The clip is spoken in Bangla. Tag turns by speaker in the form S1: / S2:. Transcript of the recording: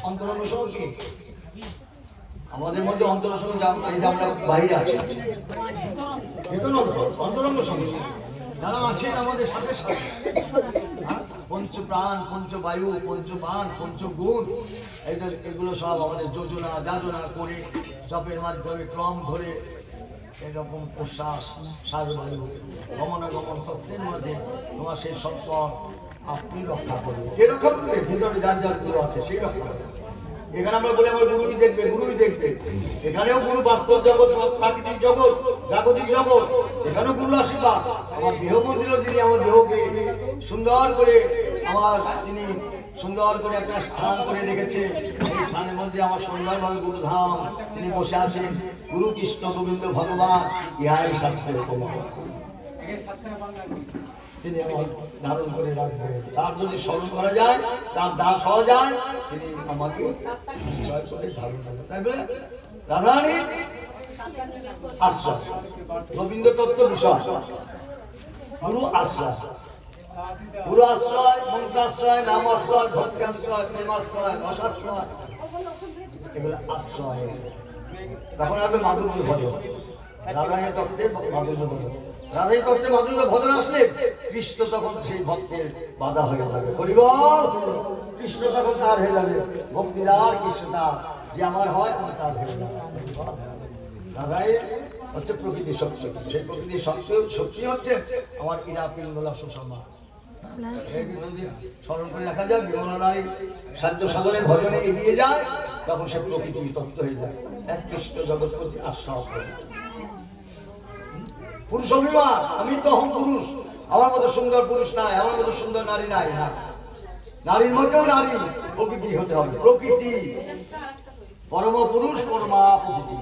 S1: অন্তরঙ্গ সঙ্গ কি? আমাদের মধ্যে অন্তরঙ্গ সঙ্গ আমরা বাইরে আছি, অন্তরঙ্গ সঙ্গ যারা আছেন আমাদের সাথে সাথে, পঞ্চ প্রাণ, পঞ্চ বায়ু, পঞ্চ প্রাণ, পঞ্চগুণ, এগুলো সব আমাদের যোজনা যাজনা করে জপের মাধ্যমে ক্রম ধরে এরকম প্রশ্বাস শ্বাসবায়ু গমনাগমন তত্ত্বের মধ্যে তোমার সেই সম্পদ আপনি রক্ষা করবে। কে রক্ষা করবে? ভিতরে যার যার গুরু আছে সেই রক্ষা করবে। এখানে আমরা বলি আমার গুরুই দেখবে, গুরুই দেখবে। এখানেও গুরু বাস্তব জগৎ, প্রাকৃতিক জগৎ, জাগতিক জগৎ, এখানেও গুরু আশীর্বাদ। আমার দেহ মন্দিরও তিনি আমার দেহকে সুন্দর করে তিনি সুন্দর করে একটা স্থান করে রেখেছে। এই স্থানের মধ্যে আমার সুন্দরভাবে গুরুধাম তিনি বসে আছেন। গুরু কৃষ্ণ গোবিন্দ ভগবান, ইহাই শাস্ত্রের প্রমাণ। তিনি আমার ধারণ করে রাখবেন। তার যদি স্মরণ করা যায়, তার দাস হওয়া যায়, তিনি আমাকে নিশ্চয় করে ধারণ করবেন। তাই বলে রাধারানী আশ্রয়, গোবিন্দ তত্ত্ব বিষয়, গুরু আশ্রয়, গুরু আশ্রয়, মন্ত্রাশ্রয়, নামাশ্রয়, ভক্তাশ্রয়, প্রেমাশ্রয়, রসাশ্রয়, এগুলো আশ্রয়। তখন আসবে মাধুর্য ভজন, রাধারানী তত্ত্বের মাধুর্য ভজন। রাধারানী তত্ত্বের মাধুর্য ভজন আসলে কৃষ্ণ তখন সেই ভক্তের বাধা হয়ে যাবে। হরিবল, কৃষ্ণ তখন তার হয়ে যাবে, ভক্তিদার কৃষ্ণদার, যে আমার হয় আমি তার হয়ে যাবে। রাধারানী হচ্ছে প্রকৃতির শক্তি, সেই প্রকৃতির শক্তি হচ্ছে আমার ইরা পিঙ্গলা সুষমা। স্মরণ করে রাখা যায়, বিমলারায় সাধ্য সাধনে ভজনে এগিয়ে যায়, তখন সে প্রকৃতি তত্ত্ব হয়ে যায়। এক কৃষ্ণ জগৎপতি আশ্রয় করে পুরুষ অভিমান, আমি তো অহম পুরুষ, আমার মতো সুন্দর পুরুষ নাই, আমার মতো সুন্দর নারী নাই। না, নারীর মধ্যেও নারী প্রকৃতি হতে হবে। প্রকৃতি পরম পুরুষ, পরমা প্রকৃতি।